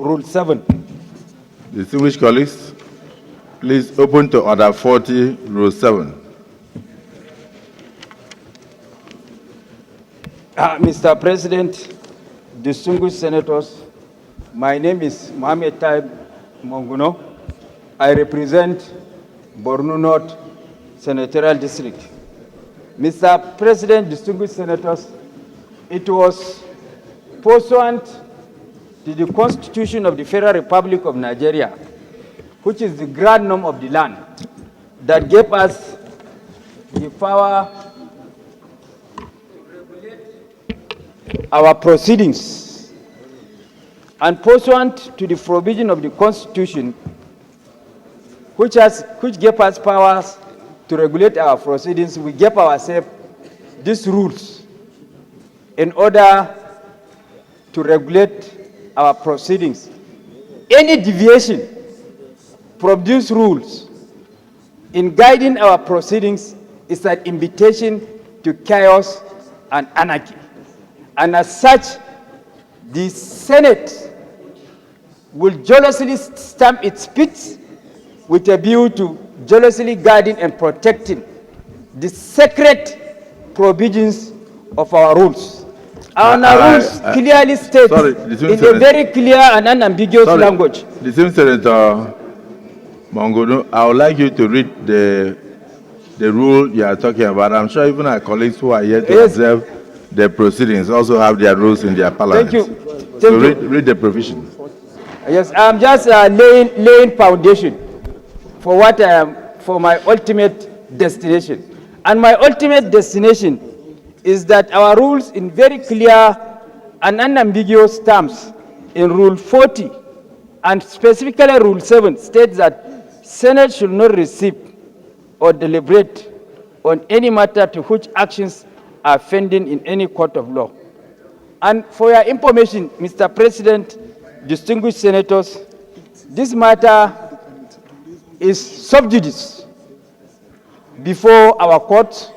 Rule 7. Distinguished colleagues, please open to Order 40, Rule 7. Mr. President, distinguished senators, my name is Mohamed Taib Monguno. I represent Borno North Senatorial District. Mr. President, distinguished senators, it was pursuant to the Constitution of the Federal Republic of Nigeria, which is the grand norm of the land, that gave us the power to regulate our proceedings. And pursuant to the provision of the Constitution, which gave us powers to regulate our proceedings, we gave ourselves these rules in order to regulate our proceedings. Any deviation from these rules in guiding our proceedings is an invitation to chaos and anarchy. And as such, the Senate will jealously stamp its feet with a view to jealously guarding and protecting the sacred provisions of our rules. Our rules clearly state in a very clear and unambiguous language. Distinguished Senator Monguno, I would like you to read the rule you are talking about. I'm sure even our colleagues who are here to observe the proceedings also have their rules in their parliament. Thank you. Read the provision. Yes, I'm just laying foundation for what I am, for my ultimate destination. And my ultimate destination is that our rules in very clear and unambiguous terms in Rule 40 and specifically Rule 7 states that Senate should not receive or deliberate on any matter to which actions are pending in any court of law. And for your information, Mr. President, distinguished senators, this matter is sub judice before our court.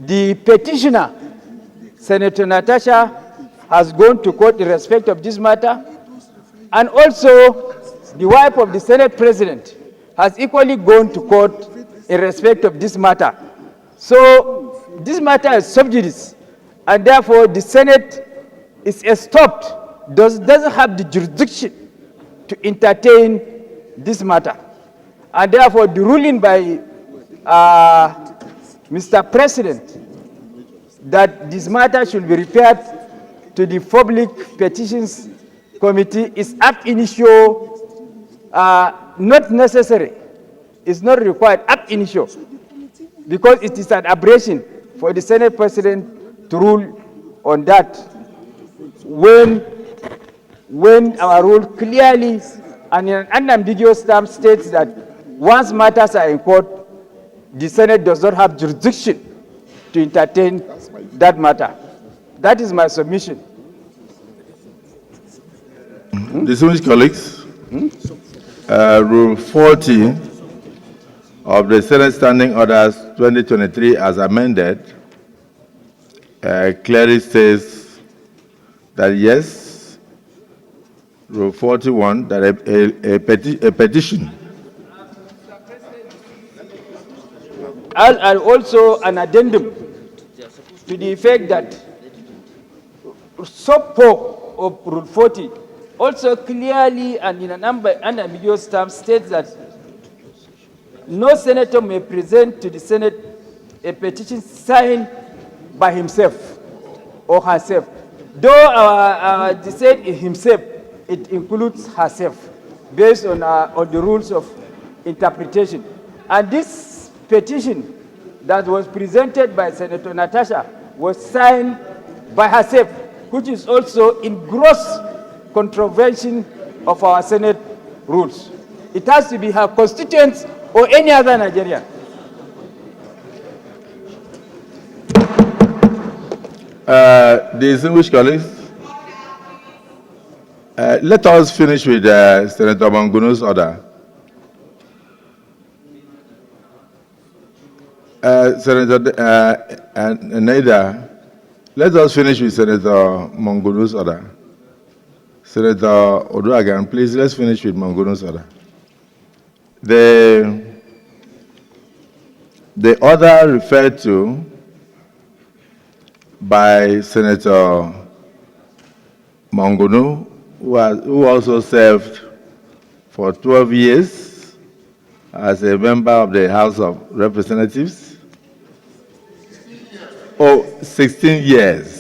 The petitioner, Senator Natasha, has gone to court in respect of this matter, and also the wife of the Senate President has equally gone to court in respect of this matter. So this matter is sub judice, and therefore the Senate is stopped, doesn't have the jurisdiction to entertain this matter. And therefore the ruling by Mr. President that this matter should be referred to the Public Petitions Committee is ab initio not necessary. It's not required ab initio, because it is an aberration for the Senate President to rule on that when our rule clearly and in an unambiguous term states that once matters are in court, the Senate does not have jurisdiction to entertain that matter. That is my submission. Distinguished colleagues, Rule 40 of the Senate Standing Orders 2023 as amended clearly says that yes, Rule 41, that a petition. And also an addendum to the effect that sub 4 of Rule 40 also clearly and in an unambiguous term states that no senator may present to the Senate a petition signed by himself or herself. Though the said himself, it includes herself based on the rules of interpretation. And this petition that was presented by Senator Natasha was signed by herself, which is also in gross contravention of our Senate rules. It has to be her constituents or any other Nigerian. Distinguished colleagues, let us finish with Senator Manguno's order. Senator Neda, let us finish with Senator Manguno's order. Senator Oduagan, please, let's finish with Monguno's order. The order referred to by Senator Monguno, who also served for 12 years as a member of the House of Representatives. 16 years.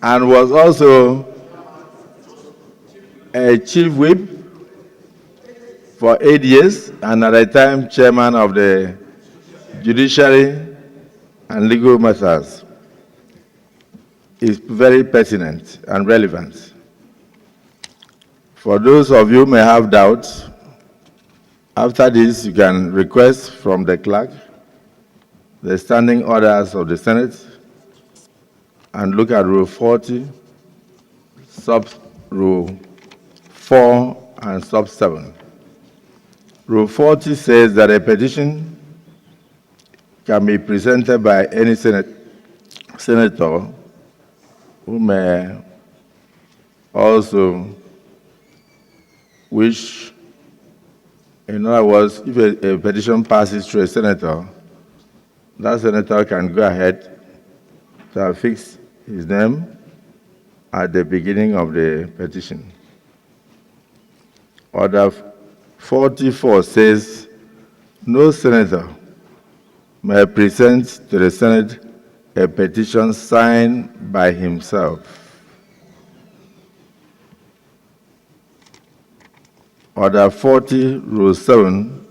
And was also a chief whip for 8 years, and at the time chairman of the Judiciary and Legal Matters, is very pertinent and relevant. For those of you who may have doubts, after this you can request from the clerk the standing orders of the Senate and look at Rule 40, Sub-Rule 4, and Sub-7. Rule 40 says that a petition can be presented by any senator who may also wish, in other words, if a petition passes through a senator, that senator can go ahead to affix his name at the beginning of the petition. Order 44 says, no senator may present to the Senate a petition signed by himself. Order 40, Rule 7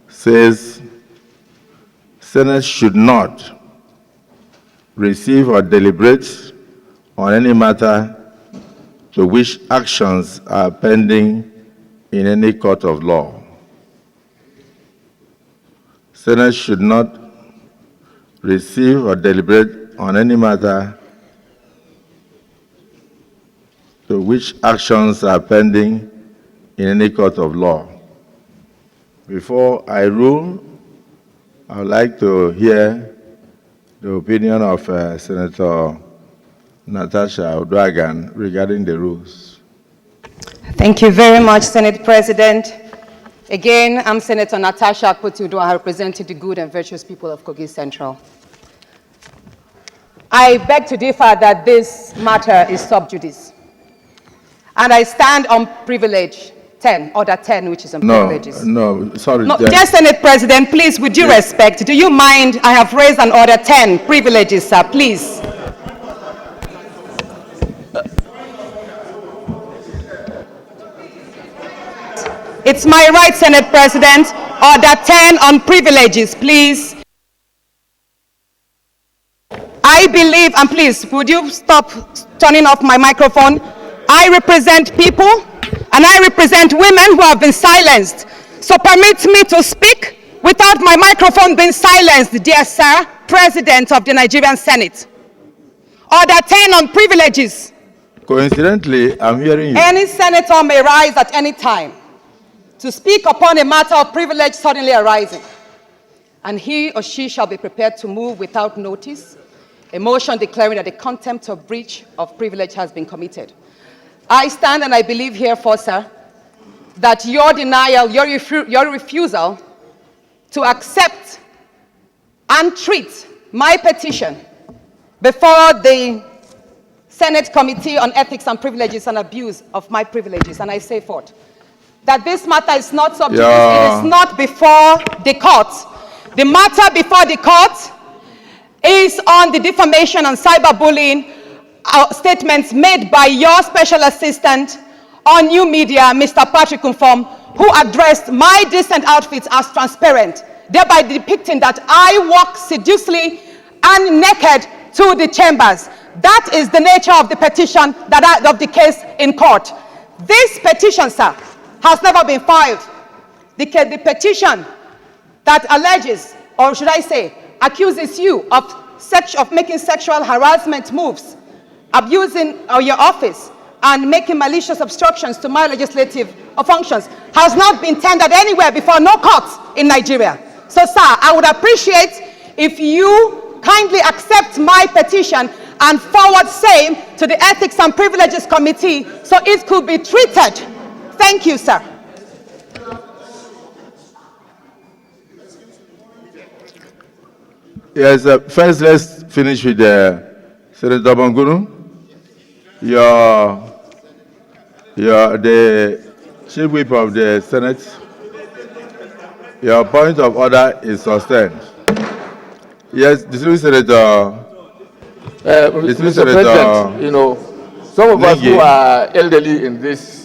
says, Senate should not receive or deliberate on any matter to which actions are pending in any court of law. Senate should not receive or deliberate on any matter to which actions are pending in any court of law. Before I rule, I would like to hear the opinion of Senator Natasha Oduagan regarding the rules. Thank you very much, Senate President. Again, I'm Senator Natasha Akpoti-Uduaghan, representing the good and virtuous people of Kogi Central. I beg to differ that this matter is sub judice. And I stand on privilege 10, order 10, which is on privileges. Sorry. No, dear Senate President, please, with due respect, do you mind? I have raised an order 10, privileges, sir, please. It's my right, Senate President. Order 10 on privileges, please. I believe, and please, would you stop turning off my microphone? I represent people, and I represent women who have been silenced. So permit me to speak without my microphone being silenced, dear sir, President of the Nigerian Senate. Order 10 on privileges. Coincidentally, I'm hearing you. Any senator may rise at any time to speak upon a matter of privilege suddenly arising, and he or she shall be prepared to move without notice a motion declaring that the contempt or breach of privilege has been committed. I stand and I believe herefore, sir, that your denial, your refusal to accept and treat my petition before the Senate Committee on Ethics and Privileges and Abuse of my privileges, and I say forth, that this matter is not subject, it is not before the court. The matter before the court is on the defamation and cyberbullying statements made by your special assistant on new media, Mr. Patrick Umfom, who addressed my decent outfits as transparent, thereby depicting that I walk sedulously and naked to the chambers. That is the nature of the petition, of the case in court. This petition, sir, has never been filed. The petition that alleges, or should I say, accuses you of making sexual harassment moves, abusing your office, and making malicious obstructions to my legislative functions has not been tendered anywhere before, no court in Nigeria. So, sir, I would appreciate if you kindly accept my petition and forward same to the Ethics and Privileges Committee so it could be treated. Thank you, sir. Yes, first let's finish with Senator Mongunu. You're the Chief Whip of the Senate. Your point of order is sustained. Yes, distinguished Senator. Mr. President, you know, some of us who are elderly in this